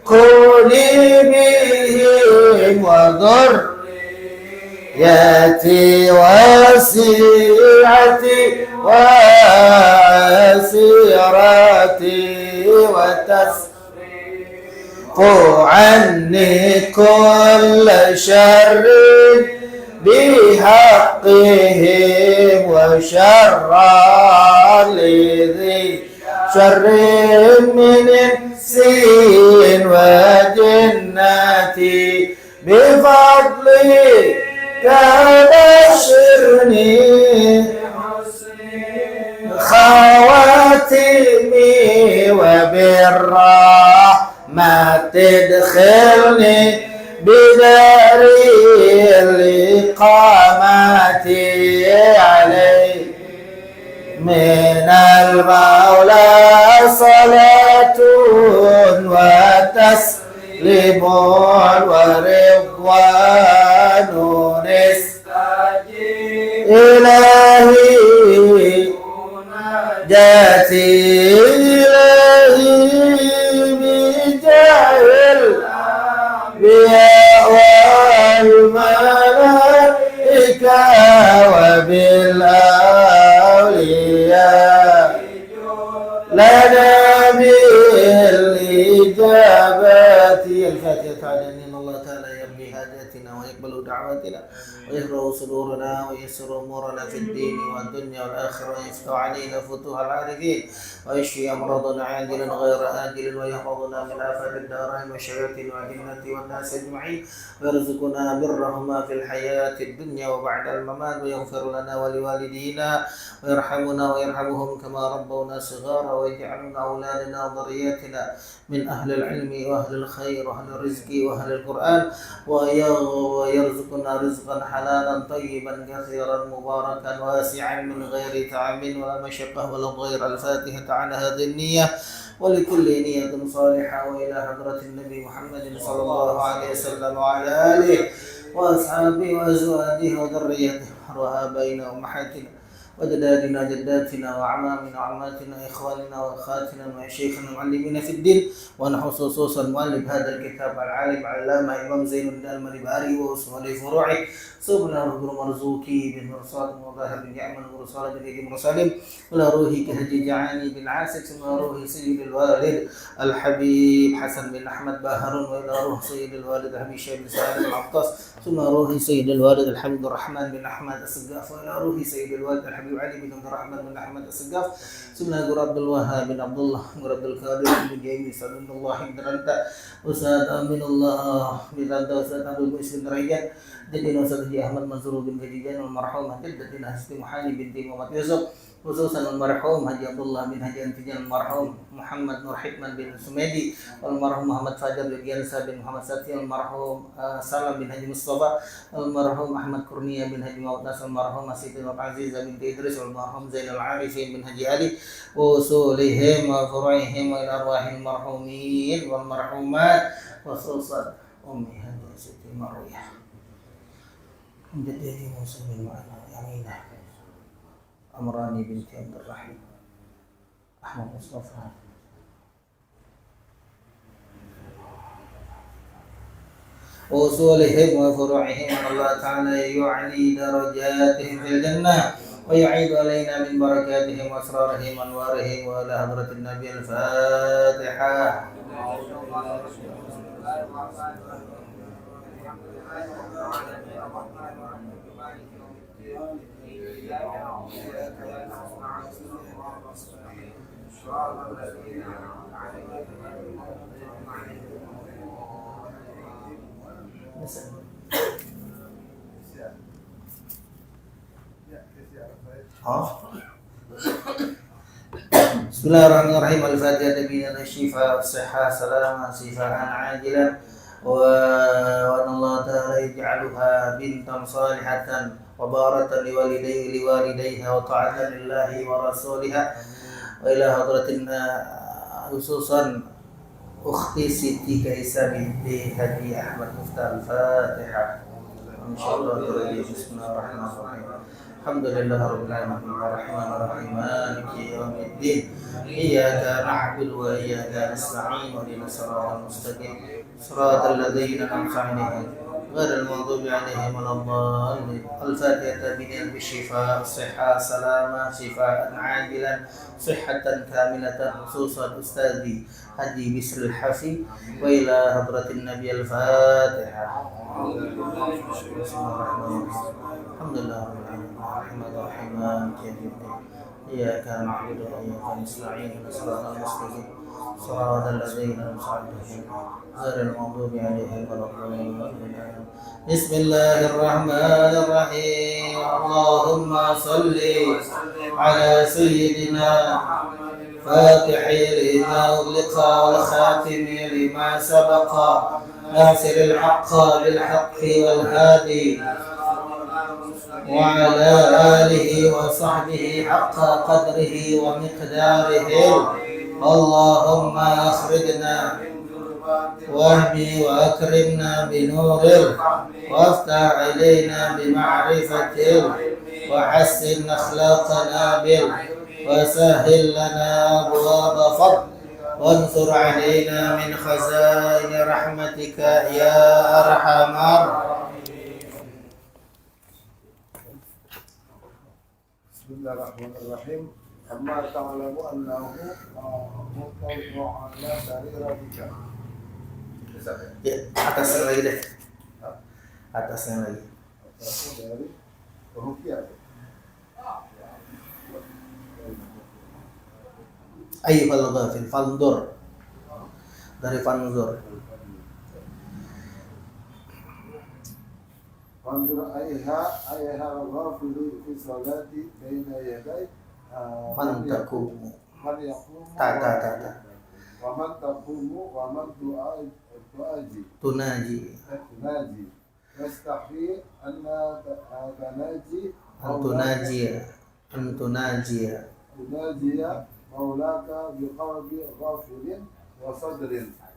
قولي بهم وذريتي وسيعتي وعسيرتي وتصرف عني كل شر بحقهم وشر لذي شر من إنس وجنة بفضلك بشرني خواتمي وبالرحمة تدخلني بدار الإقامة عليه من المولى صلاة وتسليم ورضوان نستجيب إلهي جاتي إلهي بجاه الأنبياء والملائكة وبالأولياء لنا بالإجابات. الفاتحة على أن الله تعالى يرضي حاجاتنا ويقبل دعواتنا ويهرأ صدورنا ويسر أمورنا في الدين والدنيا والآخرة ويفتح علينا فتوح العارفين ويشفي أمراضنا عاجلا غير آجل ويحفظنا من آفات الدارين والشياطين والجنة والناس أجمعين ويرزقنا برهما في الحياة الدنيا وبعد الممات ويغفر لنا ولوالدينا ويرحمنا ويرحمهم كما ربونا صغارا ويجعلنا أولادنا وذرياتنا من أهل العلم وأهل الخير وأهل الرزق وأهل القرآن ويرزقنا رزقا حلالا طيبا كثيرا مباركا واسعا من غير تعب ولا مشقة ولا ضير. الفاتحة على هذه النية ولكل نية صالحة وإلى حضرة النبي محمد صلى الله عليه وسلم وعلى آله وأصحابه وأزواجه وذريته وآبائنا وأمهاتنا وجدادنا جداتنا وأعمامنا وعماتنا إخواننا وأخواتنا ومشايخنا المعلمين في الدين ونحن خصوصا مؤلف هذا الكتاب العالم علامة إمام زين الدين المنبهري وأصول فروعه سبحان رب مرزوقي بالمرصاد وظاهر بالنعم المرسال باليد مرسالم ولا روحي كهدي جعاني بالعاسك ثم روحي سيد الوالد الحبيب حسن بن أحمد باهر وإلى روح سيد الوالد حبيب شيخ بن سالم العطاس ثم روحي سيد الوالد الحمد الرحمن بن أحمد السقاف وإلى روحي سيد الوالد الحبيب علي بن عبد الرحمن بن أحمد السقاف ثم عبد الوهاب بن عبد الله ورب القادر بن جيمي سلم الله بن رنتا وساد أمين الله بن رنتا وساد عبد المسلم ريان جدنا وساد أحمد منصور بن جديدان والمرحوم جدتنا هستي محاني بنت محمد يوسف خصوصا المرحوم حجي عبد الله بن حجي انتجان المرحوم محمد نور حكمة بن سميدي والمرحوم محمد فاجر بن جانسا بن محمد ساتي المرحوم سلام بن حجي مصطفى المرحوم أحمد كورنيا بن حجي موداس المرحوم سيدي عزيزة بن إدريس والمرحوم زين العارفين بن حجي علي وصولهم وفروعهم وإلى أرواح المرحومين والمرحومات وخصوصا أمي هذه سيدي مروية جدتي موسى بن يمينة أمراني بنت عبد الرحيم أحمد مصطفى وأصولهم وفروعهم أن الله تعالى يعلي درجاتهم في الجنة ويعيد علينا من بركاتهم وأسرارهم وأنوارهم وإلى حضرة النبي. الفاتحة. Bismillahirrahmanirrahim. Al-Fatihah bina syifa sihha salama sifaan ajilan wa Allah ta'ala yaj'aluha bintan salihatan wa baratan liwalidayha wa ta'atan lillahi wa rasuliha wa ila hadratin khususan ukhti Siti Kaisa binti Haji Ahmad Muftah. Al-Fatihah. Insyaallah. Bismillahirrahmanirrahim. Alhamdulillahirabbil alamin arrahmanirrahim maliki yaumiddin. إياك نعبد وإياك نستعين اهدنا الصراط المستقيم صراط الذين أنعمت عليهم غير المغضوب عليهم ولا الضالين. الفاتحة بنية بالشفاء الصحة سلامة شفاء عاجلا صحة كاملة خصوصا أستاذي هدي بسر الحفي وإلى حضرة النبي الفاتحة. بسم الله الرحمن الرحيم الحمد لله رب العالمين الرحمن الرحيم مالك يوم الدين إياك نعبد وإياك نستعين اهدنا الصراط المستقيم صراط الذين أنعمت عليهم غير المغضوب عليهم ولا الضالين. بسم الله الرحمن الرحيم اللهم صل على سيدنا فاتح لما أغلق والخاتم لما سبق ناصر الحق بالحق والهادي وعلى آله وصحبه حق قدره ومقداره. اللهم أخرجنا واهدي وأكرمنا بنور وافتح علينا بمعرفة وحسن أخلاقنا وسهل لنا أبواب فضل وانصر علينا من خزائن رحمتك يا أرحم الراحمين. بسم الله الرحمن الرحيم. أما تعلم أنه مطلع على سريرتك. Ya, atasnya lagi deh. Atasnya lagi. Atasnya dari rupiah. Ayyuhal ghafil fanzur. Dari fanzur. Fanzur ayha al-ghafil fi salati baina yaday Man taqumu. man yaqumu Ta. wa man taqumu wa man tuaji Tunaji. yastahi anna tanaji Antunajiya مولاك بقلب غافل وصدر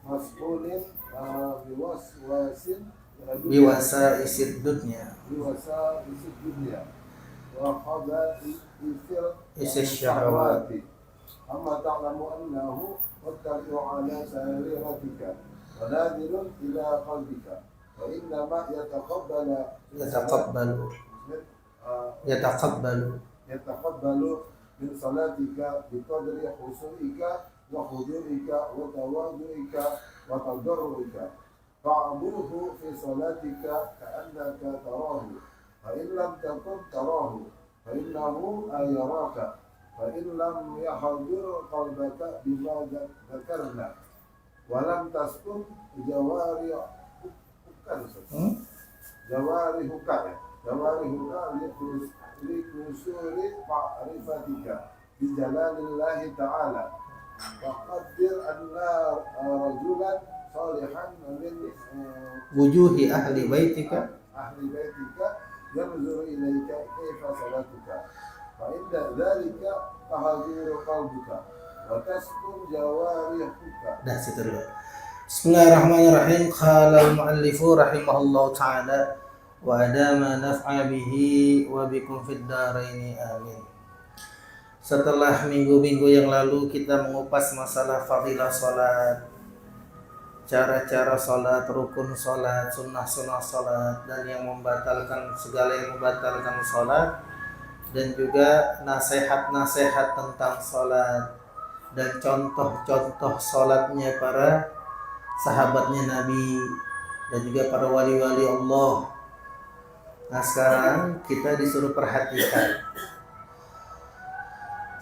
مسؤول biwasa'is dunya وخبائث الشهوات. أما تعلم أنه مطلع على سريرتك ونادر إلى قلبك وإنما يتقبل من صلاتك بقدر خشوعك وخضوعك وتواضعك وتضرعك فاعبده في صلاتك كأنك تراه فإن لم تكن تراه فإنه يراك فإن لم يحضر قلبك بما ذكرنا ولم تسكن جوارحك لكسور معرفتك بجلال الله تعالى فقدر أن رجلا صالحا من وجوه أهل بيتك ينظر إليك كيف صلاتك فإن ذلك تهدير قلبك وتسكن جوارحك. Dah situ dulu. Bismillahirrahmanirrahim. Qala al-muallifu rahimahullahu ta'ala wa adama naf'a bihi wa bikum fid dharaini amin. Setelah minggu-minggu yang lalu kita mengupas masalah fadilah salat, cara-cara salat, rukun salat, sunnah-sunnah salat, dan yang membatalkan segala yang membatalkan salat, dan juga nasihat-nasihat tentang salat dan contoh-contoh salatnya para sahabatnya Nabi dan juga para wali-wali Allah. Nah sekarang kita disuruh perhatikan.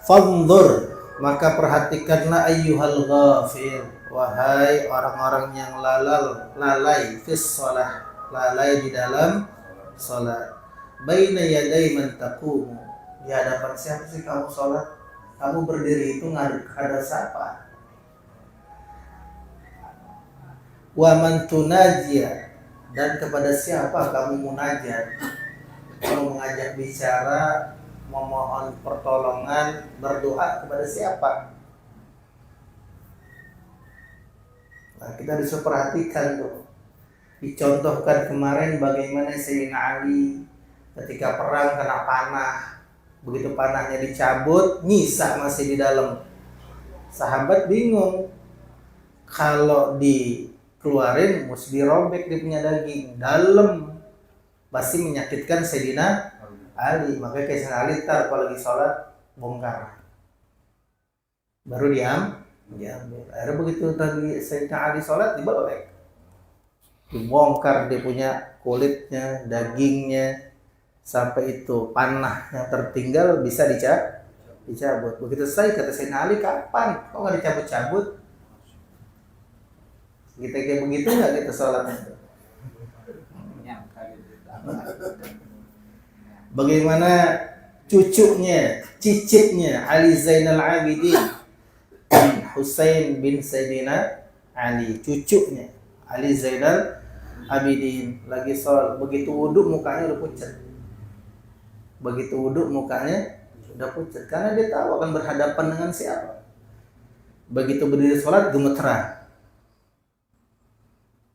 Fanzur, maka perhatikanlah ayyuhal ghafil, wahai orang-orang yang lalai fis shalah, lalai di dalam salat. Baina yaday man taqumu, di hadapan siapa sih kamu salat? Kamu berdiri itu menghadap siapa? Wa man tunajia, dan kepada siapa kamu munajat? Kamu mengajak bicara, memohon pertolongan, berdoa kepada siapa? Nah, kita bisa perhatikan tuh. Dicontohkan kemarin bagaimana Sayyidina Ali ketika perang kena panah. Begitu panahnya dicabut, nyisa masih di dalam. Sahabat bingung. Kalau dikeluarin mesti dirobek dia punya daging dalam, pasti menyakitkan Sayyidina Ali. Makanya kayak Sayyidina Ali tar kalau lagi sholat bongkar, baru diambil. Akhirnya begitu tadi Sayyidina Ali sholat dibalik, dibongkar dia punya kulitnya, dagingnya, sampai itu panah yang tertinggal bisa dicabut. Begitu selesai kata Sayyidina Ali, kapan kok nggak dicabut-cabut? Kita kayak begitu nggak kita sholatnya? Bagaimana cucunya, cicitnya Ali Zainal Abidin Husain bin Sayyidina Ali, cucunya Ali Zainal Abidin lagi sholat, begitu wudhu mukanya udah pucat. Begitu wudhu mukanya udah pucat, karena dia tahu akan berhadapan dengan siapa. Begitu berdiri sholat gemeteran.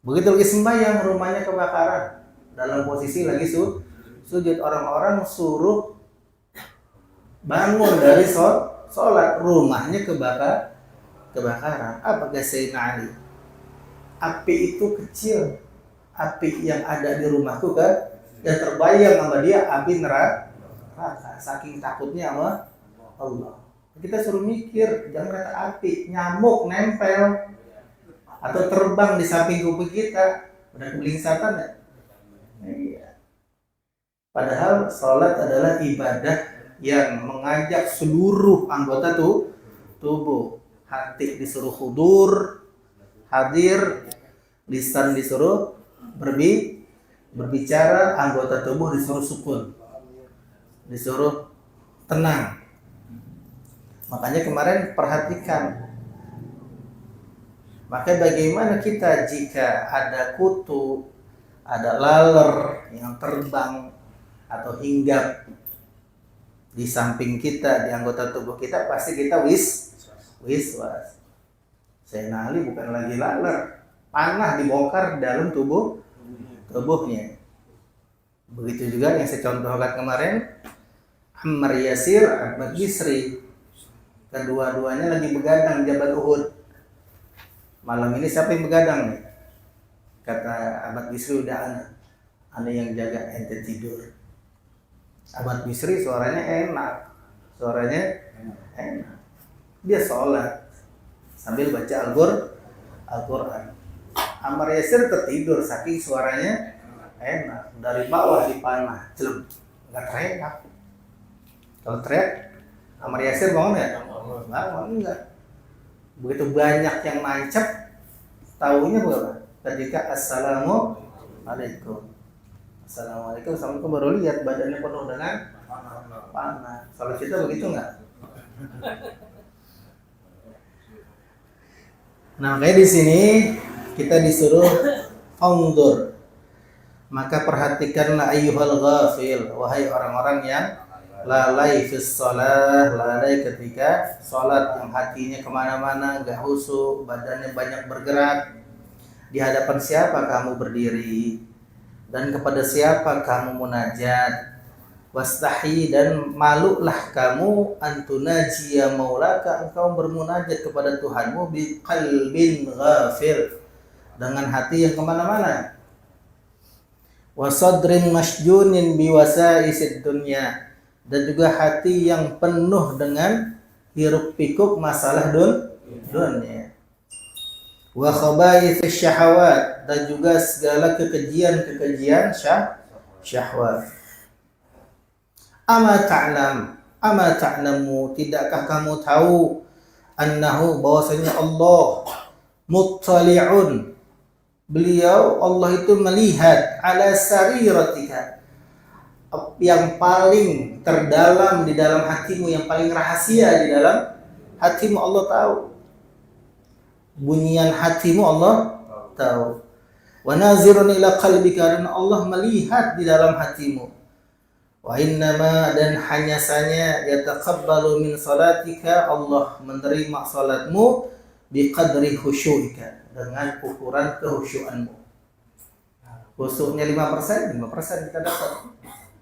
Begitu lagi sembahyang rumahnya kebakaran, dalam posisi lagi sujud, orang-orang suruh bangun dari sholat, rumahnya kebakaran. Apa kata Sayyidina Ali? Api itu kecil, api yang ada di rumahku kan, yang terbayang sama dia api neraka. Saking takutnya sama Allah. Kita suruh mikir, jangan kata api, nyamuk nempel atau terbang di samping kuping kita, udah kebeling setan ya? Iya. Padahal sholat adalah ibadah yang mengajak seluruh anggota tubuh. Hati disuruh hudur, hadir, lisan disuruh berbicara, anggota tubuh disuruh sukun, disuruh tenang. Makanya kemarin perhatikan, maka bagaimana kita jika ada kutu, ada laler yang terbang atau hinggap di samping kita, di anggota tubuh kita, pasti kita wiswas. Sayyidina Ali bukan lagi laler, panah dibongkar dalam tubuhnya. Begitu juga yang saya contohkan kemarin, Ammar Yasir, Ahmad Bisri, kedua-duanya lagi begadang di Jabal Uhud. Malam ini siapa yang begadang nih? Kata Ahmad Bisri, udah ana yang jaga, ente tidur. Ahmad Bisri suaranya enak. Dia sholat sambil baca Al-Quran. Ammar Yasir tertidur saking suaranya enak. Dari bawah dipanah, celem, nggak teriak. Kalau teriak, Ammar Yasir bangun ya? Bangun enggak. Begitu banyak yang nancep, taunya berapa? Ketika Assalamualaikum, Assalamualaikum baru lihat badannya penuh dengan panah. Kalau kita begitu enggak? Nah, kayak di sini kita disuruh undur. Maka perhatikanlah ayyuhal ghafil, wahai orang-orang yang lalai fis shalah, lalai ketika sholat, yang hatinya kemana-mana, gak khusyuk, badannya banyak bergerak. Di hadapan siapa kamu berdiri, dan kepada siapa kamu munajat. Wastahi, dan malulah kamu, antunajiya maulaka, engkau bermunajat kepada Tuhanmu, biqalbin ghafil, dengan hati yang kemana-mana. Wasadrin masjunin biwasaisid dunya, dan juga hati yang penuh dengan hiruk pikuk masalah dunia. Wa khabaithis syahawat, dan juga segala kekejian syahwat. Ama ta'lamu, tidakkah kamu tahu, annahu, bahwasanya Allah, muttali'un, beliau Allah itu melihat, ala sariratika, yang paling terdalam di dalam hatimu, yang paling rahasia di dalam hatimu Allah tahu. Bunyian hatimu Allah tahu. Wa nazirun ila qalbika, dan Allah melihat di dalam hatimu. Wa innama, dan hanya saja, yataqabbalu min salatika, Allah menerima salatmu biqadri khusyu'ika, dengan ukuran kehusyuanmu. Khusyuknya 5% kita dapat.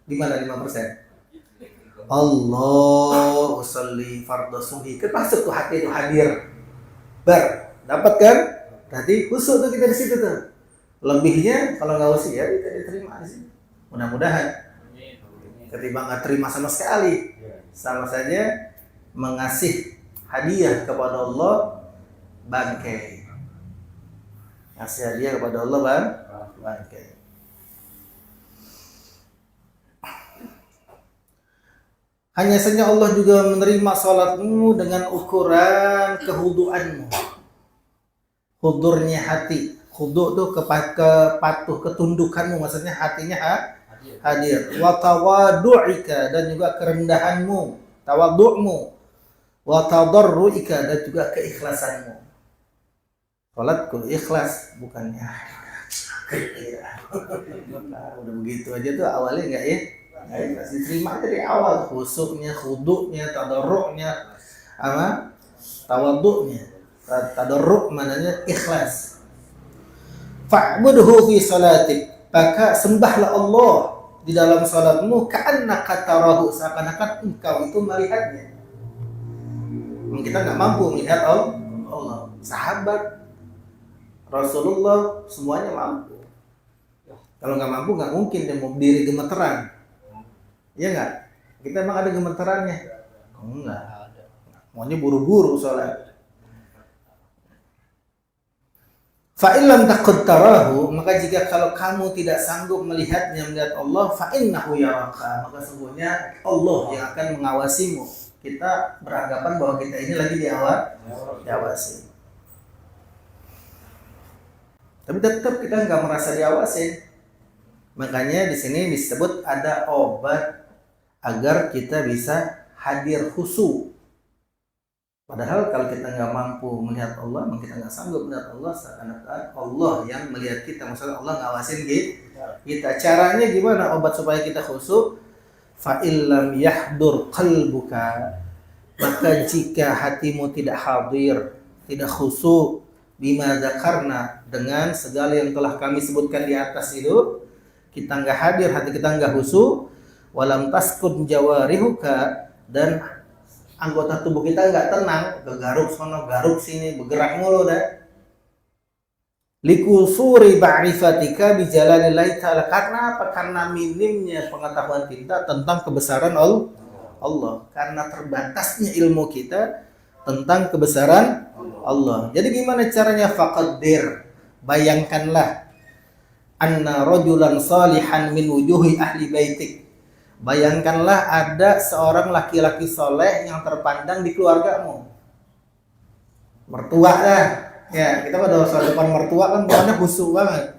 Di mana 5%? Allah usolli fardhu subhi. Kan masuk tuh hati itu hadir. Dapat kan? Tadi khusyuk tuh kita di situ tuh. Lebihnya kalau nggak usia ya tidak diterima di sini. Mudah-mudahan. Ketimbang nggak terima sama sekali, sama saja mengasih hadiah kepada Allah bangkai. Ngasih hadiah kepada Allah bangkai. Hanya saja Allah juga menerima salatmu dengan ukuran kehuduanmu. Hudurnya hati. Khudu itu kepatuh ketundukanmu, maksudnya hatinya hadir. Wa tawadu'ika, dan juga kerendahanmu, tawadhu'mu. Wa tadarru'ika, dan juga keikhlasanmu. Salatku ikhlas, bukannya nah, udah begitu aja tuh awalnya enggak ya? Ikhlas diterima dari awal, khusyuknya, khudu'nya, tadarru'nya, apa? Tawadhu'nya. Tadarru' maknanya ikhlas. Fa'budhu fi salatik, maka sembahlah Allah di dalam salatmu ka'annaka tarahu, seakan-akan engkau itu melihatnya. Kita nggak mampu melihat Allah. Sahabat Rasulullah semuanya mampu. Kalau nggak mampu nggak mungkin dia mau berdiri gemeteran. Iya nggak? Kita emang ada gemeterannya? Enggak. Maunya buru-buru sholat. Fa'ilam takut tarahu, maka jika kalau kamu tidak sanggup melihatnya, melihat Allah, fa'innahu yaraka, maka sesungguhnya Allah yang akan mengawasimu. Kita beranggapan bahwa kita ini lagi diawasi. Tapi tetap kita nggak merasa diawasi. Makanya di sini disebut ada obat agar kita bisa hadir khusyuk. Padahal kalau kita nggak mampu melihat Allah, kita nggak sanggup melihat Allah, seakan-akan Allah yang melihat kita. Maksudnya Allah ngawasin kita. Caranya gimana obat supaya kita khusyuk? Fa'illam yahdur qalbuka, maka jika hatimu tidak hadir, tidak khusyuk, bima dzakarna, dengan segala yang telah kami sebutkan di atas itu, kita nggak hadir, hati kita nggak khusyuk, walam taskun jawarihuka, dan anggota tubuh kita nggak tenang, garuk sono, garuk sini, bergerak mulu dah. Likusuri ba'rifatika bijalalillahi ta'ala, karena apa? Karena minimnya pengetahuan kita tentang kebesaran Allah, karena terbatasnya ilmu kita tentang kebesaran Allah. Jadi gimana caranya? Faqaddir, bayangkanlah, anna rajulan salihan min wujuhi ahli baitik, bayangkanlah ada seorang laki-laki soleh yang terpandang di keluargamu. Mertua dah. Ya, kita pada soal depan mertua kan bawaannya khusyuk banget.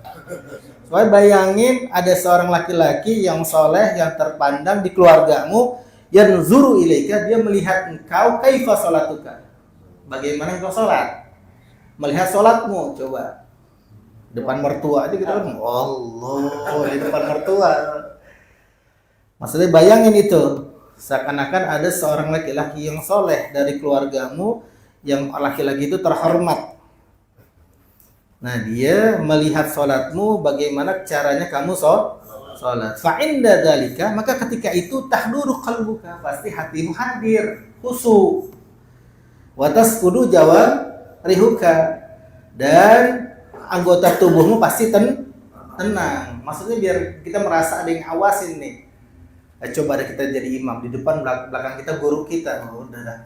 Soalnya bayangin ada seorang laki-laki yang soleh yang terpandang di keluargamu, yanzuru ilaika, dia melihat engkau, kaifa salatuka, bagaimana engkau salat. Melihat salatmu, coba. Depan mertua aja kita kan, Allah, di depan mertua. Maksudnya bayangin itu, seakan-akan ada seorang laki-laki yang soleh dari keluargamu, yang laki-laki itu terhormat. Nah, dia melihat sholatmu, bagaimana caranya kamu sholat. Fa'inda dzalika, maka ketika itu tahduru qalbuka, pasti hatimu hadir, khusyuk. Wa tasqudu jawarihuka, dan anggota tubuhmu pasti tenang. Maksudnya biar kita merasa ada yang awasin nih. Coba ada kita jadi imam, di depan belakang kita guru kita. Oh, udah dah.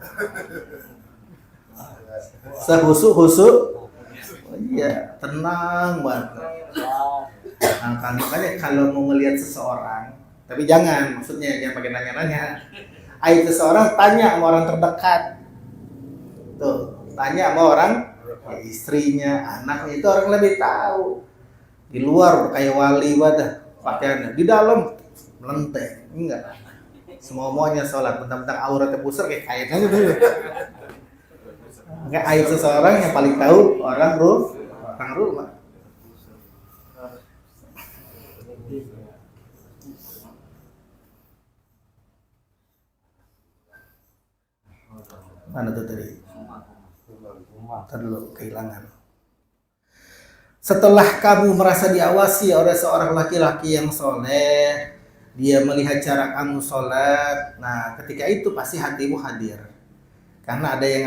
Sehusuk-husuk. Oh iya, tenang banget. Nah, makanya kalau mau melihat seseorang, tapi jangan pakai nanya-nanya. Aib seseorang, tanya sama orang terdekat. Tuh, tanya sama orang, ya, istrinya, anaknya, itu orang lebih tahu. Di luar kayak wali banget pakaiannya, di dalam melenteng, enggak. Semua maunya sholat, tentang auratnya besar kayak kainnya gitu. Enggak, aib seseorang yang paling tahu orang rumah. Mana tuh tadi? Dulu kehilangan. Setelah kamu merasa diawasi oleh seorang laki-laki yang soleh, dia melihat cara kamu sholat. Nah, ketika itu pasti hatimu hadir. Karena ada yang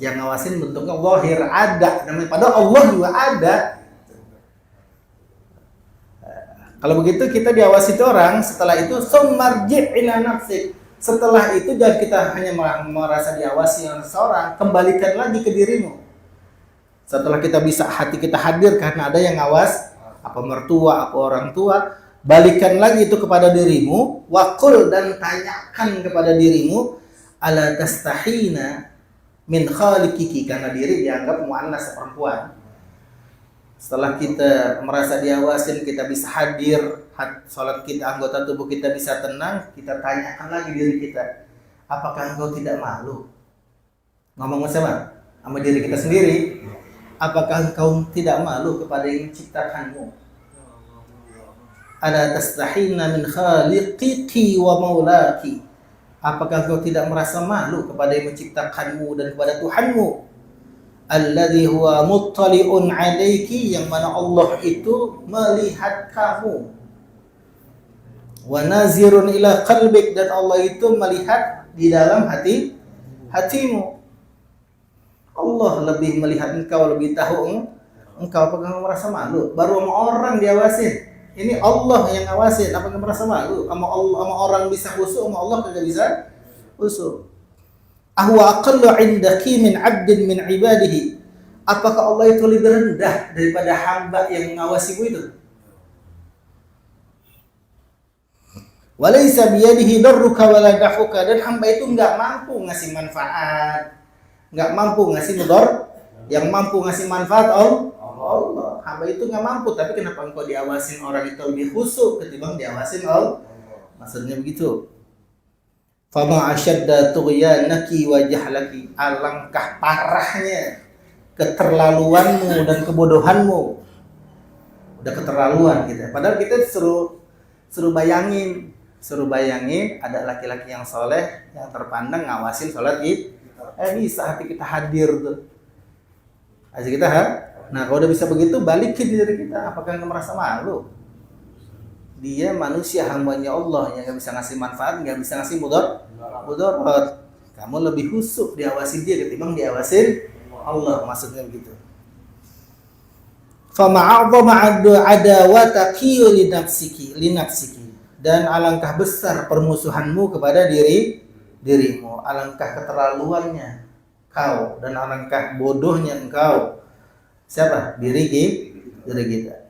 ngawasin bentuknya zahir, ada. Namanya padahal Allah juga ada. Kalau begitu kita diawasi itu orang, setelah itu sumarji' ila nafsik. Setelah itu jangan kita hanya merasa diawasi oleh seorang, kembalikan lagi ke dirimu. Setelah kita bisa hati kita hadir karena ada yang ngawas, apa mertua, apa orang tua, balikan lagi itu kepada dirimu, waqul dan tanyakan kepada dirimu, ala tastahina min khaliqiki, karena diri dianggap muannas perempuan. Setelah kita merasa diawasin, kita bisa hadir, salat kita, anggota tubuh kita bisa tenang, kita tanyakan lagi diri kita, apakah engkau tidak malu? Ngomong sama diri kita sendiri. Apakah engkau tidak malu kepada yang menciptakanmu? Ala tastahina min khaliqiki wa maulaki. Apakah engkau tidak merasa malu kepada yang menciptakanmu dan kepada Tuhanmu? Alladzi huwa muttali'un 'alaiki, yang mana Allah itu melihat kamu. Wa nazirun ila qalbik, dan Allah itu melihat di dalam hatimu. Allah lebih melihat engkau, lebih tahu engkau. Apakah kamu merasa malu? Baru sama orang diawasin. Ini Allah yang ngawasin. Apakah kamu merasa malu? Sama orang bisa khusyuk, sama Allah tidak bisa khusyuk. Ahwa aqallu 'indaki min 'abdin min 'ibadihi. Apakah Allah itu lebih rendah daripada hamba yang mengawasimu itu? Walaysa biyadihi darruka wala dahuka, dan hamba itu enggak mampu ngasih manfaat, enggak mampu ngasih mudar. Yang mampu ngasih manfaat Allah. Hamba itu enggak mampu, tapi kenapa engkau diawasin orang itu lebih khusyuk ketimbang diawasin Allah? Maksudnya begitu. Fama asyadda tughyanaki wa jahlaki, alangkah parahnya keterlaluanmu dan kebodohanmu. Udah keterlaluan gitu. Padahal kita suruh bayangin ada laki-laki yang soleh, yang terpandang ngawasin sholat kita. Bisa hati kita hadir tuh. Hati kita Nah, kalau udah bisa begitu, balikin diri kita. Apakah enggak merasa malu? Dia manusia, hambanya Allah, yang nggak bisa ngasih manfaat, nggak bisa ngasih mudarat. Kamu lebih khusyuk diawasin dia ketimbang diawasin Allah, maksudnya begitu. Fama'adhama adawataki li nafsiki, dan alangkah besar permusuhanmu kepada dirimu, alangkah keterlaluannya kau dan alangkah bodohnya engkau. Siapa? Diri kita.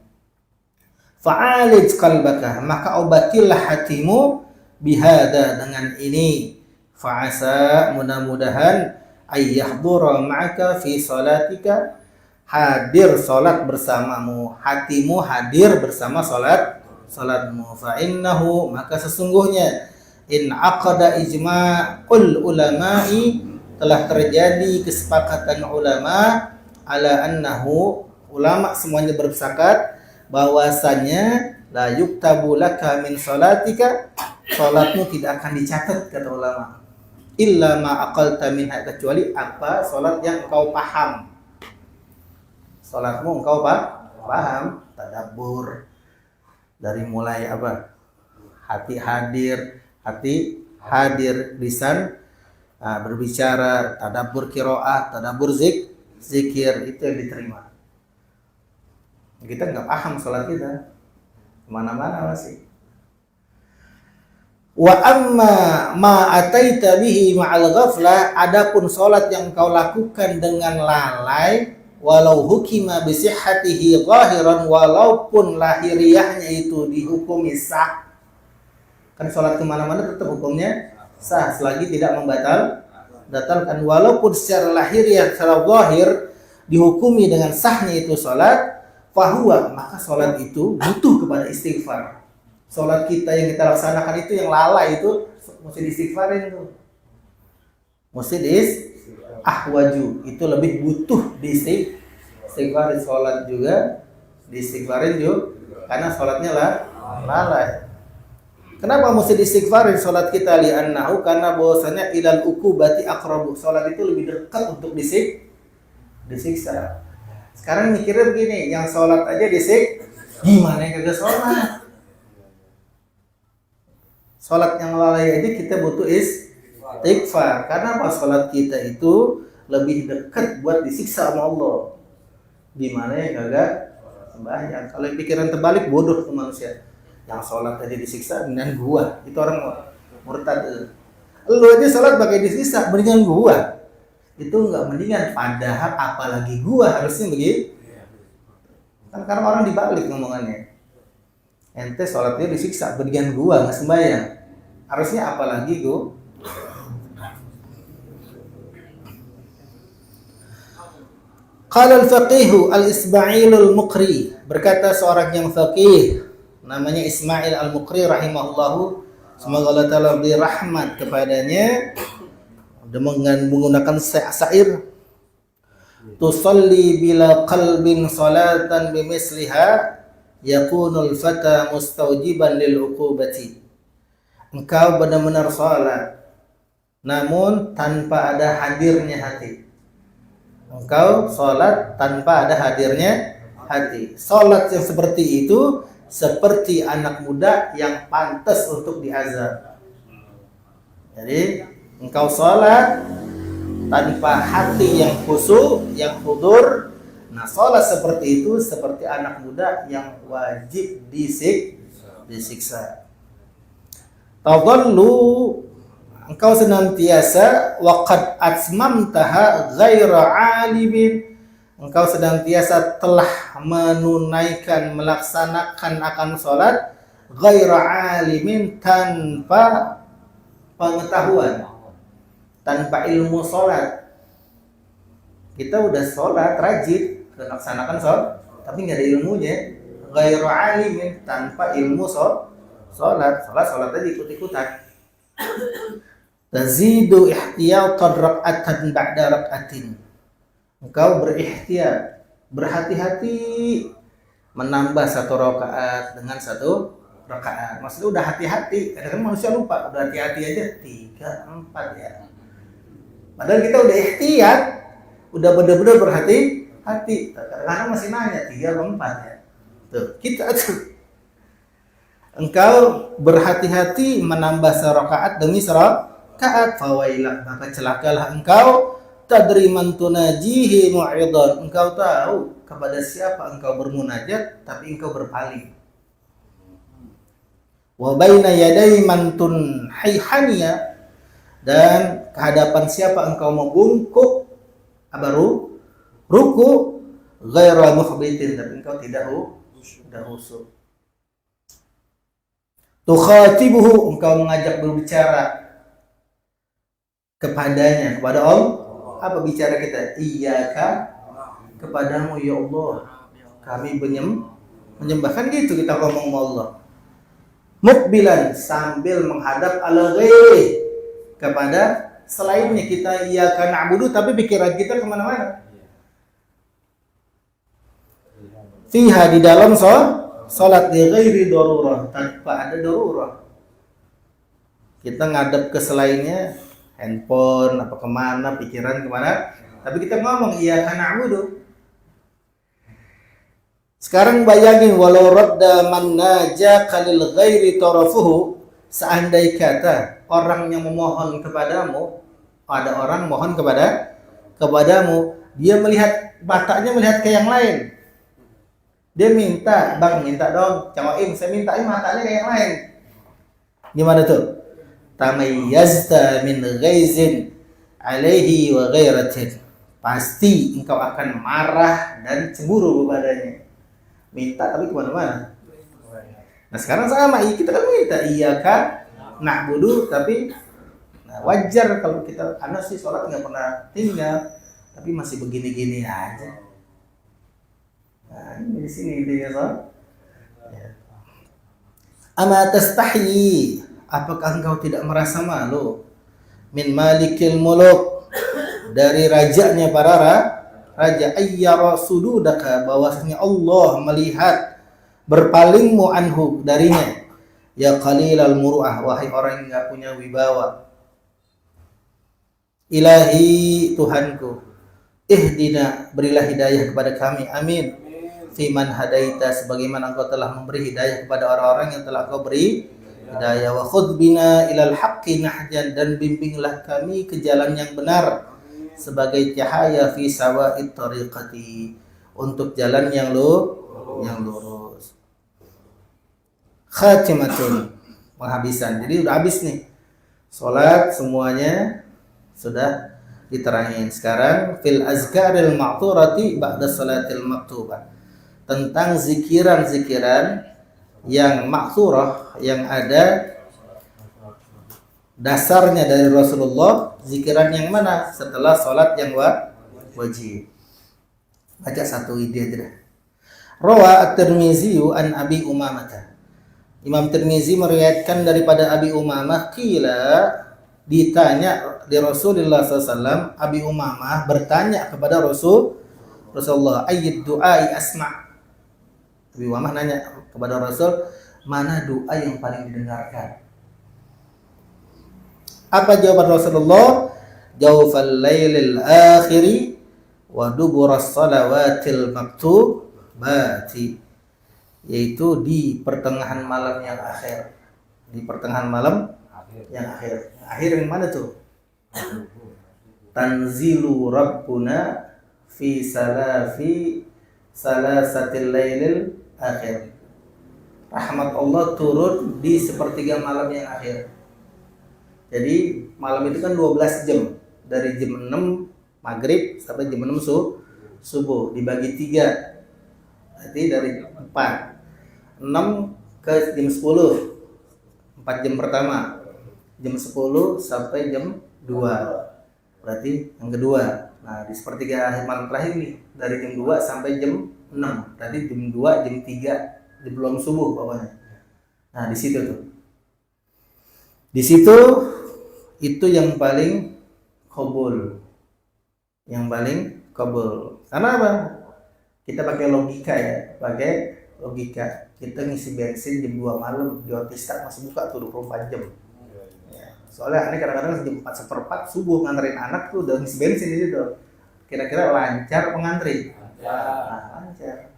Fa'alij qalbaka, maka obatilah hatimu bihada, dengan ini. Fa'asa, mudah-mudahan ayyahdura ma'aka fi salatika, hadir salat bersamamu, hatimu hadir bersama salatmu. Fa'innahu, maka sesungguhnya in aqada ijma'ul ulama'i, telah terjadi kesepakatan ulama, ala annahu, ulama semuanya bersepakat bahwasanya la yuktabu laka min salatika, salatmu tidak akan dicatat, kata ulama, illa ma aqalta minha, kecuali apa salat yang engkau paham. Salatmu engkau paham, tadabbur, dari mulai apa? Hati hadir, lisan berbicara, tadabbur qiraah, tadabbur zikir, itu yang diterima. Kita nggak paham sholat kita, kemana-mana masih. Wa amma ma ataita bihi ma'al ghaflah, adapun sholat yang kau lakukan dengan lalai, walau hukima bi sihhatihi zahiran, walaupun lahiriahnya itu dihukumi sah. Kan sholat kemana-mana tetap hukumnya sah selagi tidak membatalkan, walaupun secara lahiriah, secara zahir dihukumi dengan sahnya itu sholat, fahuwa, maka sholat itu butuh kepada istighfar. Sholat kita yang kita laksanakan itu yang lalai itu mesti diistighfarin tuh. Mesti ahwaju, itu lebih butuh diistighfarin. Sholat juga diistighfarin juga, karena sholatnya lalai. Kenapa mesti diistighfarin sholat kita? Li'annahu, karena bahwasanya ilal ukubati aqrabu, sholat itu lebih dekat untuk disiksa. Sekarang mikirnya begini, yang sholat aja gimana yang kagak sholat? Salat yang lalai aja kita butuh istighfar. Karena apa? Salat kita itu lebih dekat buat disiksa sama Allah. Gimana ya kagak sembahyang? Kalau pikiran terbalik bodoh tuh manusia. Yang sholat aja disiksa dengan gua, itu orang murtad. Lu aja sholat pakai disiksa, mendingan gua. Itu nggak mendingan, padahal apalagi gua, harusnya begitu. Kan karena orang dibalik ngomongannya. Ente sholatnya disiksa, mendingan gua nggak sembahyang. Harusnya apalagi gua. Qala al-faqih al-Isma'il al-Muqri, berkata seorang yang faqih namanya Ismail al-Muqri rahimahullahu, semoga Allah Ta'ala beri rahmat kepadanya, dengan menggunakan syair, tusalli bila qalbin salatan bimisliha yakunul fata mustaujiban lil uqubati. Engkau benar-benar salat namun tanpa ada hadirnya hati. Engkau salat tanpa ada hadirnya hati. Salat yang seperti itu seperti anak muda yang pantas untuk diazab. Jadi engkau salat tanpa hati yang khusyuk, yang hudur. Nah, salat seperti itu seperti anak muda yang wajib disiksa. Tadallu, engkau senantiasa waqad atmamtaha ghaira alimin, engkau senantiasa telah menunaikan, melaksanakan akan salat ghaira alimin, tanpa pengetahuan, tanpa ilmu salat. Kita udah salat rajin, melaksanakan salat, tapi nggak ada ilmunya. Ghairu alimin, tanpa ilmu salat aja ikut-ikutan. Tazidu ihtiyatan rak'atan ba'da rak'atin, engkau berihtiyat, berhati-hati menambah satu rakaat dengan satu rakaat. Maksudnya udah hati-hati. Kadang-kadang manusia lupa, udah hati-hati aja 3, 4 ya. Padahal kita udah ihtiyat, udah benar-benar berhati-hati. Kadang-kadang masih nanya 3 atau 4 ya. Tuh, kita tuh. Engkau berhati-hati menambah serakaat demi serakaat, fawailah, maka celakalah engkau. Tadri man tunajihi mu'ridhan, engkau tahu kepada siapa engkau bermunajat tapi engkau berpaling. Wa baina yaday man tunhihaniya, dan kehadapan siapa engkau membungkuk baru ruku, ghairu muhbitin, tapi engkau tidak khusyuk. Tukhatibuhu, engkau mengajak berbicara kepadanya, kepada Allah. Apa bicara kita? Iyyaka, kepadamu ya Allah kami menyembah. Kan gitu kita ngomong sama Allah. Muqbilan, sambil menghadap ala ghairi, kepada selainnya. Kita iyyaka na'budu tapi pikiran kita kemana-mana. Fiha, di dalam salat di ghairi darurah, tanpa ada darurah. Kita ngadep ke selainnya, handphone apa kemana, pikiran kemana, tapi kita ngomong iyyaka na'budu. Sekarang bayangin, walau radda man najaka lil ghairi tarafuhu, seandai kata orang yang memohon kepadamu, ada orang mohon kepadamu, dia melihat, matanya melihat ke yang lain. Dia minta, bang minta dong, Cawaim saya mintain matanya kayak yang lain. Gimana tuh? Tamayyazta min ghaizin alaihi wa ghairatin, pasti engkau akan marah dan cemburu kepadanya. Minta tapi kemana-mana. Nah sekarang sama, kita kan minta iyyaka na'budu, tapi wajar kalau kita, anak sih sholat nggak pernah tinggal, tapi masih begini-gini aja. Nah, ini di sini dia ya. Ama tastahyi, apakah engkau tidak merasa malu? Min malikil muluk, dari rajanya para raja, ayyara sududaka, bahwasanya Allah melihat berpalingmu anhu darinya. Ya qalilal muru'ah, wahai orang yang enggak punya wibawa. Ilahi, Tuhanku, ihdina, berilah hidayah kepada kami, amin. Fiman hadaita, sebagaimana engkau telah memberi hidayah kepada orang-orang yang telah kau beri hidayah. Wa khudh bina ilal haqqi nahjan, dan bimbinglah kami ke jalan yang benar sebagai cahaya fi sawa'it tariqati, untuk jalan yang lurus. Khatimatun, penghabisan. Jadi udah habis nih. Salat semuanya sudah diterangin. Sekarang fil azkaril ma'thurati ba'da salatil maktubah, tentang zikiran-zikiran yang ma'thurah, yang ada dasarnya dari Rasulullah. Zikiran yang mana setelah salat yang wajib. Baca satu ide aja dah. Rawa at-Tirmizi an Abi Umamah. Imam Tirmizi meriwayatkan daripada Abi Umamah, qila, ditanya di Rasulullah SAW, Abi Umamah bertanya kepada Rasulullah, ayyid du'ai asma'. Abi Umamah nanya kepada Rasul, mana doa yang paling didengarkan? Apa jawaban Rasulullah? Jawfal lailil akhiri wa duburas salawatil maktubati, yaitu di pertengahan malam yang akhir. Di pertengahan malam yang akhir. Akhir yang mana tuh? Tanzilu Rabbuna fi salasatil lailil akhir. Rahmat Allah turun di sepertiga malam yang akhir. Jadi malam itu kan 12 jam. Dari jam 6 maghrib sampai jam 6 subuh. Dibagi 3. Berarti dari 4. 6 ke jam 10, 4 jam pertama. Jam 10 sampai jam 2, berarti yang kedua. Nah, di sepertiga akhir malam terakhir nih, dari jam 2 sampai jam 6, berarti jam 2, jam 3 belum subuh bawahnya. Nah, di situ tuh. Di situ itu yang paling qabul. Yang paling qabul. Karena apa? Kita pakai logika ya, pakai logika. Kita ngisi bensin jam 2 malam di Otista masih buka tuh 24 jam. Ya. Soalnya ini kadang-kadang jam 4:04 subuh nganterin anak tuh udah ngisi bensin di situ. Kira-kira lancar pengantri? Lancar.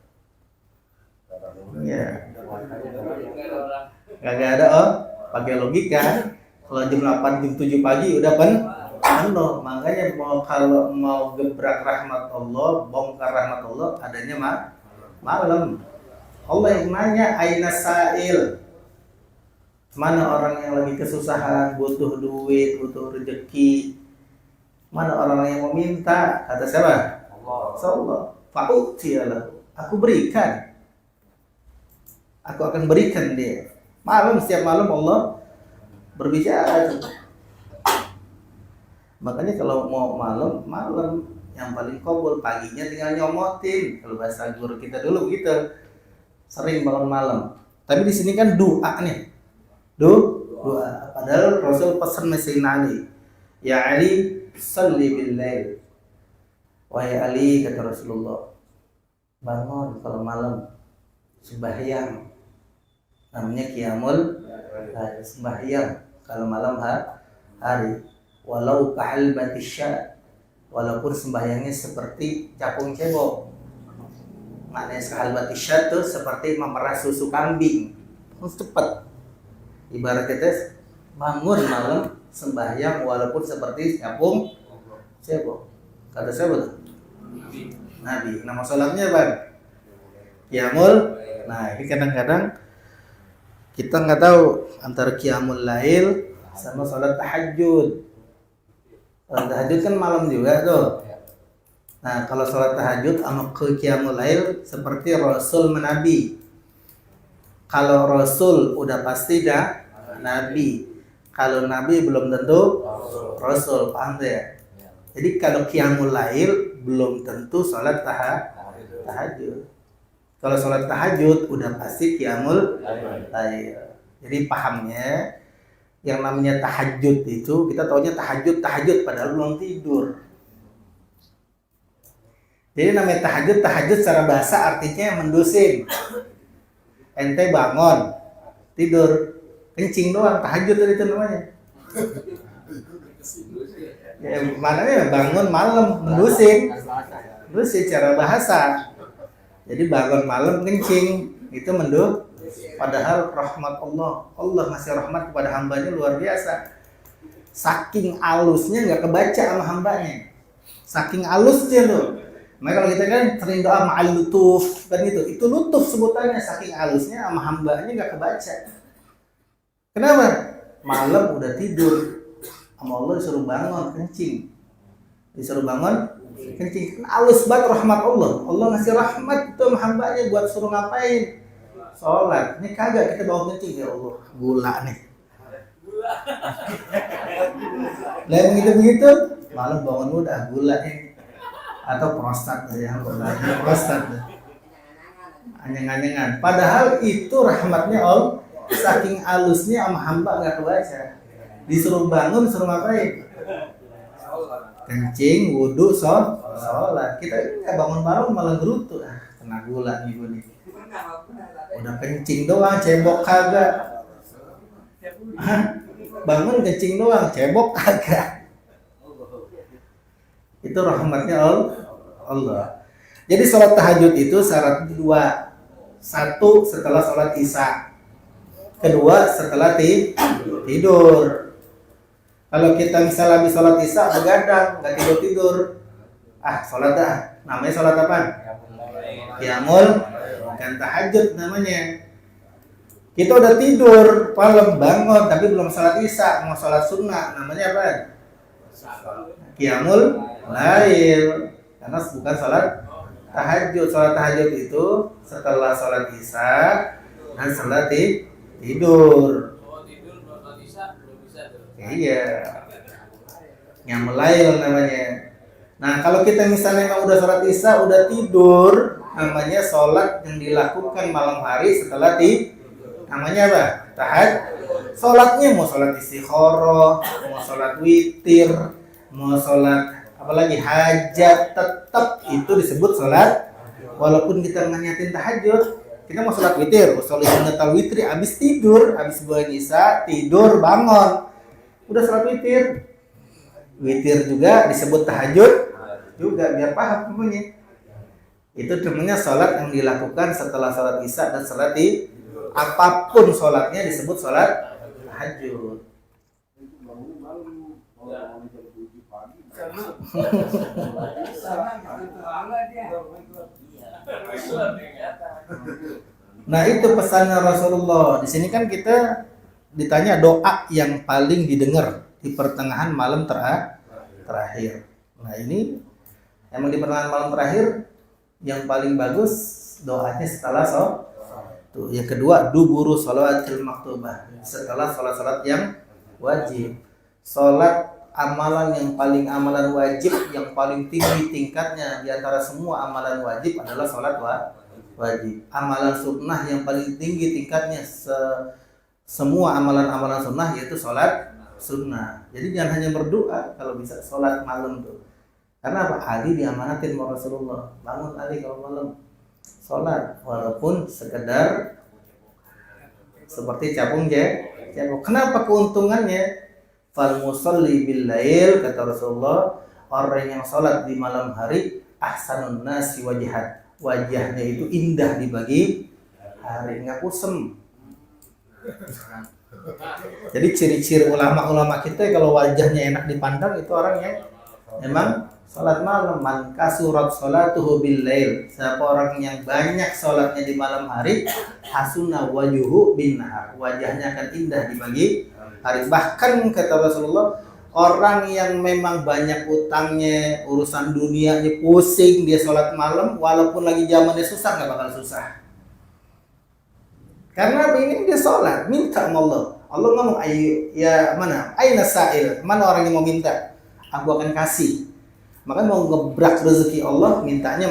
Ya. Gak ada pakai logika. Kalau jam 8 jam 7 pagi udah penuh. Makanya kalau mau gebrak rahmat Allah, bongkar rahmat Allah, adanya malam. Allah yang nanya, aina sa'il, mana orang yang lagi kesusahan, butuh duit, butuh rezeki, mana orang yang meminta? Kata siapa? Allah. Fa'utiyalah, aku berikan, aku akan berikan dia. Malam, setiap malam Allah berbicara. Makanya kalau mau malam yang paling qabul. Paginya tinggal nyomotin, kalau bahasa guru kita dulu gitu. Sering bangun malam. Tapi di sini kan doa nih. Doa. Padahal Rasul pesan Sayyidina Ali, ya Ali, salli bil lail. Wahai Ali, kata Rasulullah, bangun kalau malam, sembahyang. Namanya qiyamul lail, sembahyang kalau malam hari. Walau kahalbati sya, walaupun sembahyangnya seperti capung cebok. Maknanya kahalbati sya itu seperti memerah susu kambing. Cepat. Ibarat kita bangun malam sembahyang walaupun seperti capung cebok. Kata siapa tuh? Nabi. Nama salatnya apa? Qiyamul. Nah, ini kadang-kadang kita nggak tahu antara qiyamul lail sama salat tahajud. Salat tahajud kan malam juga tuh. Nah, kalau salat tahajud sama qiyamul lail seperti Rasul menabi. Kalau Rasul udah pasti dah Nabi. Kalau Nabi belum tentu Rasul, paham ya? Jadi kalau qiyamul lail belum tentu salat tahajud. Kalau salat tahajud udah pasti qiyamul lail. Jadi pahamnya yang namanya tahajud itu kita taunya tahajud padahal belum tidur. Jadi namanya tahajud secara bahasa artinya mendusin. Ente bangun, tidur, kencing doang, tahajud itu namanya. Ya, maknanya bangun malam, mendusin secara bahasa. Jadi bangun malam kencing, itu Padahal rahmat Allah ngasih rahmat kepada hambanya luar biasa. Saking alusnya nggak kebaca sama hambanya. Saking alusnya tuh. Makanya kalau kita kan sering doa ma'al lutuf kan gitu. Itu lutuf sebutannya, saking alusnya sama hambanya nggak kebaca. Kenapa? Malam udah tidur, sama Allah disuruh bangun kencing. Disuruh bangun kencing. Alus banget rahmat Allah. Allah ngasih rahmat itu sama hambanya buat suruh ngapain? Sholat. Ini kagak, kita bawa kencing, ya Allah, gula nih. Lah begitu malam bangun udah gula nih. Atau prostat ya, prostat. Anyang-anyangan. Padahal itu rahmatnya Allah. Saking alusnya sama hamba nggak kebaca. Disuruh bangun, disuruh ngapain? Kencing, wudhu, sholat. Kita nggak bangun malam malah gerutu. Kena gula nih gue nih. Udah kencing doang, cebok kagak. Bangun kencing doang, cebok kagak. Itu rahmatnya Allah. Jadi sholat tahajud itu syarat dua. Satu setelah sholat isya. Kedua setelah tidur. Kalau kita misalnya habis sholat isya begadang, nggak tidur. Sholat dah. Namanya sholat apa? Qiyamul, bukan tahajud namanya. Kita udah tidur, malam bangun tapi belum sholat isya, mau sholat sunnah, namanya apa? Qiyamul lail. Karena bukan sholat tahajud. Sholat tahajud itu setelah sholat isya dan setelah tidur. Iya. Qiyamul lail namanya. Nah, kalau kita misalnya memang udah sholat isya, udah tidur, namanya sholat yang dilakukan malam hari setelah namanya apa? Sholatnya mau sholat istikharah, mau sholat witir, mau sholat apalagi hajat, tetap itu disebut sholat. Walaupun kita nganyatin tahajud, kita mau sholat witir, sholat sunnatul witri, habis tidur, habis bulan isya, tidur, bangun, udah sholat witir. Witir juga disebut tahajud juga, biar paham semuanya. Itu namanya sholat yang dilakukan setelah sholat isya dan sholat apapun sholatnya disebut sholat tahajud. Nah, itu pesannya Rasulullah. Di sini kan kita ditanya doa yang paling didengar di pertengahan malam terakhir. Nah, ini emang di pertengahan malam terakhir yang paling bagus doanya setelah sholat. Tuh, yang kedua duburu sholatil maktubah, setelah sholat yang wajib. Sholat amalan yang paling amalan wajib yang paling tinggi tingkatnya di antara semua amalan wajib adalah sholat wajib. Amalan sunnah yang paling tinggi tingkatnya semua amalan-amalan sunnah yaitu sholat sunnah. Jadi jangan hanya berdoa kalau bisa sholat malam tuh. Karena apa? Ali diamanatin sama Rasulullah. Bangun Ali kalau malam sholat, walaupun sekedar seperti capung. Kenapa keuntungannya? Fal musalli bil lail, kata Rasulullah, orang yang sholat di malam hari ahsanun nasi wajhat, wajahnya itu indah di pagi hari, nggak kusem. Jadi ciri-ciri ulama-ulama kita kalau wajahnya enak dipandang itu orang yang memang sholat malam. Man kasurat sholatuhu bil lail, siapa orang yang banyak sholatnya di malam hari, hasuna wajuhu bin nahar, wajahnya akan indah di pagi hari. Bahkan kata Rasulullah, orang yang memang banyak utangnya, urusan dunianya pusing, dia sholat malam walaupun lagi zamannya susah nggak bakal susah. Karena ini dia sholat, minta sama Allah. Allah ngomong, ya mana? Aina sa'il, mana orang yang mau minta? Aku akan kasih. Makanya mau ngebrak rezeki Allah, mintanya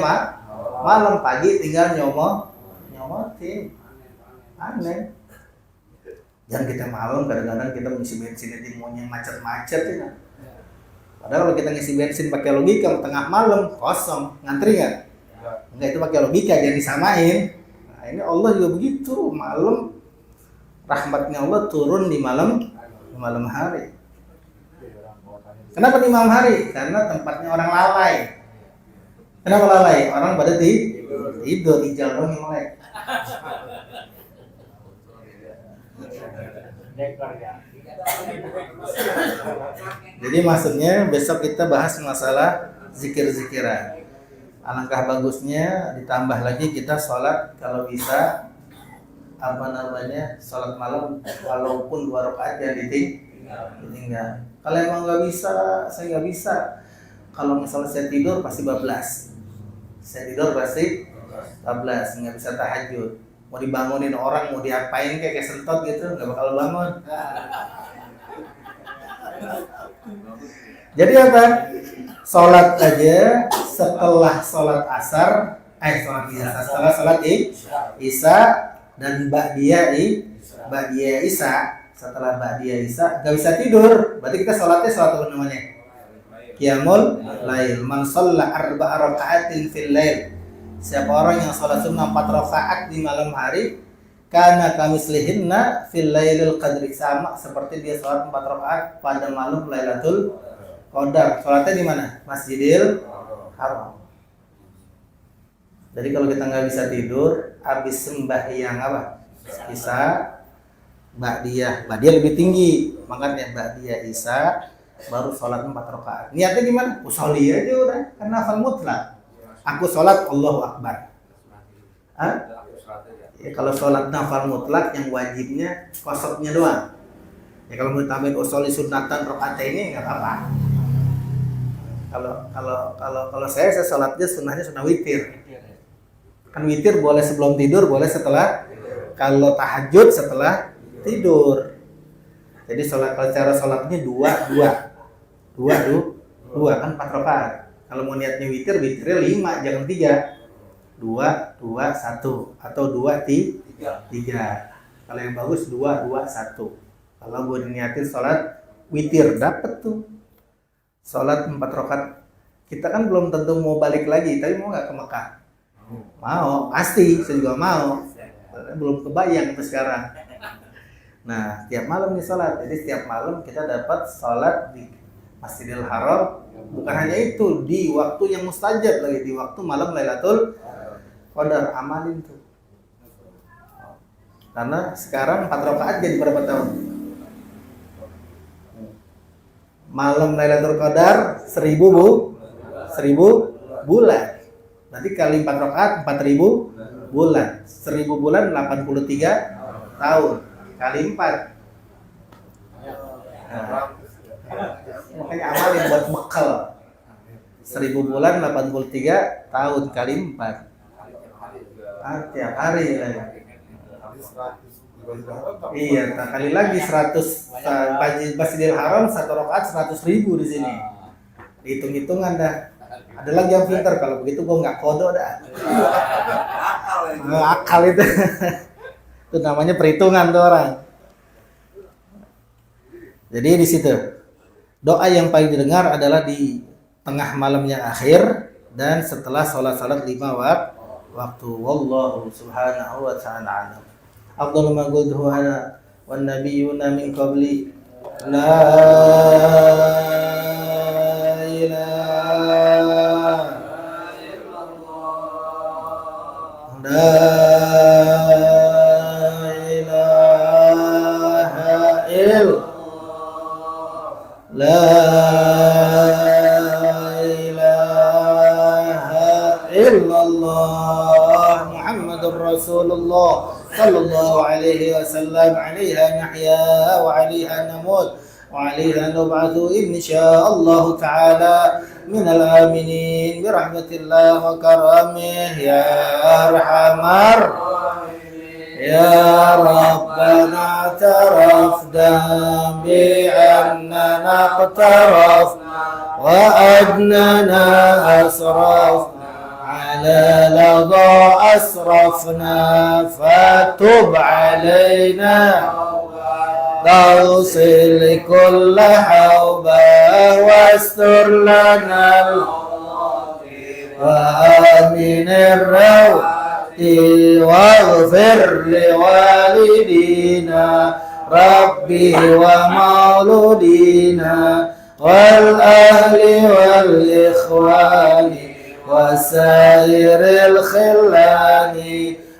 malam, pagi tinggal nyomotin. Aneh. Jangan kita malam, kadang-kadang kita ngisi bensin di maunya macet-macet ya. Padahal kalau kita ngisi bensin pakai logika, tengah malam kosong, ngantri nggak? Enggak, itu pakai logika, jangan disamain. Nah, ini Allah juga begitu, malam rahmatnya Allah turun di malam hari. Kenapa di malam hari? Karena tempatnya orang lalai. Kenapa lalai? Orang pada tidur, hijau doang yang melek. Jadi maksudnya besok kita bahas masalah zikir-zikiran. Alangkah bagusnya ditambah lagi kita sholat kalau bisa sholat malam walaupun 2 rakaat ya ditinggal. Kalau emang nggak bisa, saya nggak bisa. Kalau misalnya saya tidur pasti bablas. Saya tidur pasti bablas, nggak bisa tahajud. Mau dibangunin orang, mau diapain kayak sentot gitu, nggak bakal bangun. Jadi apa? Sholat aja setelah sholat asar, setelah sholat isya dan ba'diyah isya, setelah ba'diyah isya nggak bisa tidur. Berarti kita sholatnya sholat apa namanya? Qiyamul lail. Man shalla 4 raka'atin fil lail. Siapa orang yang sholat sunnah 4 rakaat di malam hari, kana kamislihinna fil lailil qadri, sama seperti dia sholat 4 rakaat pada malam Lailatul Qadar. Sholatnya di mana? Masjidil Haram. Jadi kalau kita nggak bisa tidur, habis sembahyang apa? Isya, ba'diyah lebih tinggi, makanya ba'diyah isya baru sholat 4 rakaat. Niatnya gimana? Usolli aja udah, karena hafal mutlak. Aku sholat Allahu Akbar. Ya, kalau sholat nafal mutlak yang wajibnya kosotnya doang. Ya kalau mau tambahin usolli sunatan rakaat ini nggak apa-apa. Kalau saya sholatnya sunnahnya sunnah witir. Kan witir boleh sebelum tidur, boleh setelah. Kalau tahajud setelah tidur. Jadi kalau cara sholatnya dua kan 4 rakaat. Kalau mau niatnya witirnya 5, jangan 3. 2, 1 atau 2, 3. Kalau yang bagus 2, 1. Kalau gue niatin sholat witir dapet tuh. Sholat 4 rakaat. Kita kan belum tentu mau balik lagi, tapi mau nggak ke Mekah? Mau, pasti. Saya juga mau. Belum kebayang itu sekarang. Nah, tiap malam nih sholat. Jadi setiap malam kita dapat sholat di Masjidil Haram. Bukan hanya itu, di waktu yang mustajab lagi, di waktu malam Lailatul Qadar. Amalin tuh. Karena sekarang 4 rakaat jadi berapa tahun? Malam Lailatul Qadar 1000 bulan. Berarti kali 4 rakaat 4000 bulan. 1000 bulan 83 tahun. Kali 4. Nah, makanya amalin buat bekal. 1000 bulan 83 tahun kali 4. Tiap hari lah. Iya, kali lagi 100. Masjidil Haram 1 rakaat 100.000 di sini. Hitung-hitungan dah. Ada lagi yang pintar, kalau begitu gue nggak kodo dah. Akal itu. Itu namanya perhitungan tuh orang. Jadi di situ doa yang paling didengar adalah di tengah malam yang akhir dan setelah salat 5 waktu. Wallahu subhanahu wa ta'ala alam. Afdalu ma qultuhu ana wan nabiyyuna min qabli la ilaha illallah la ilaha illallah la ilaha illallah Muhammadur Rasulullah sallallahu alaihi wasallam. Alaiha nahya wa alaiha namut wa alaiha nub'atsu insyaallah ta'ala minal aminin birahmatillah wa karamih ya arhamar ya rabbana tarafna bi'annana qtaraf wa adnana asraf على لظى أسرفنا فتب علينا توصل كل حوبة واستر لنا وآمن الروح واغفر لوالدينا ربي ومولودينا والأهل والإخوان وسائر الخلان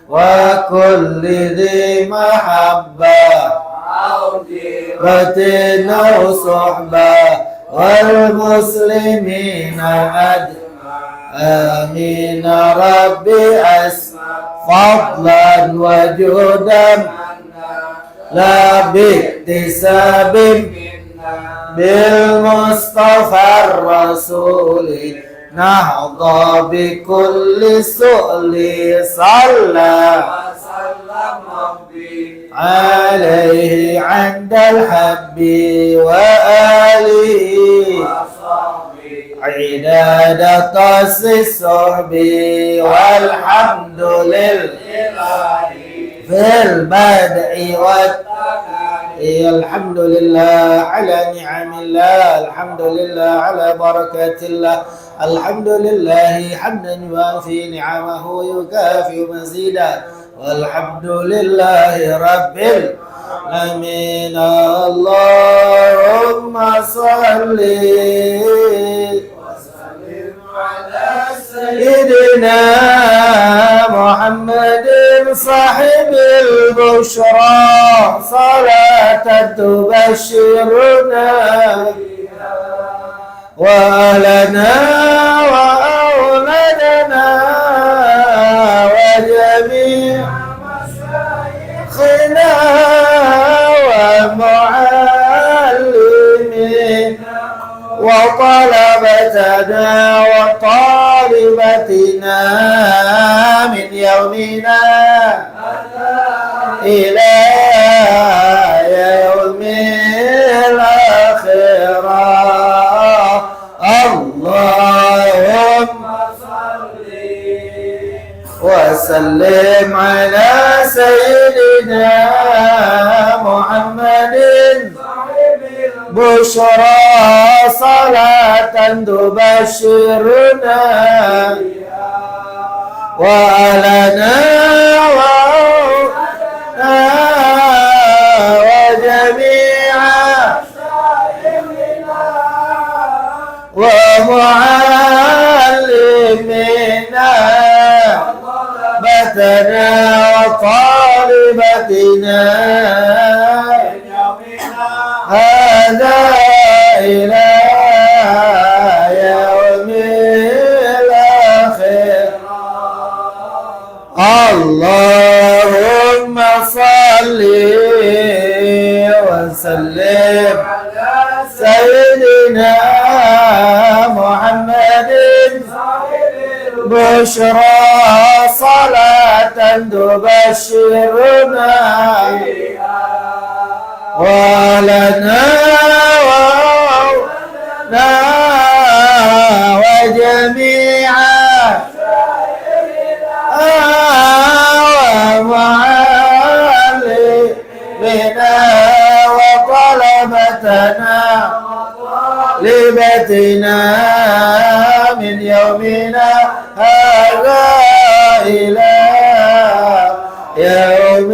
وكل ذي محبة رتنا وصحبة والمسلمين آمين ربي فضلا وجودا لا باكتساب بالمصطفى الرسول نهضى بكل سؤل صلى عليه عند الحب وآله عداد طاس الصحب والحمد لله في البدء الحمد لله على نعم الله، الحمد لله على بركة الله، الحمد لله حمدا يوافي نعمه يكافئ مزيدا، والحمد لله رب العالمين. اللهم صل وسلم على سيدنا محمد صاحب البشرى صلاة تبشرنا وأهلنا وأولادنا وجميع مشايخنا ومعلمينا وطلبتنا وطالبتنا من يومنا إلى يوم الآخرة. اللهم صل وسلم على سيدنا محمد بشرى صلاة تبشرنا وأهلنا وجميع ومعلمنا بتنا وطالبتنا هذا إلى يوم الآخر. اللهم صل وسلم على سيدنا محمد بشرى صلاة تبشرنا ولنا وجميع ومعلمنا وطلبتنا لبتنا من يومنا هذا إلى يوم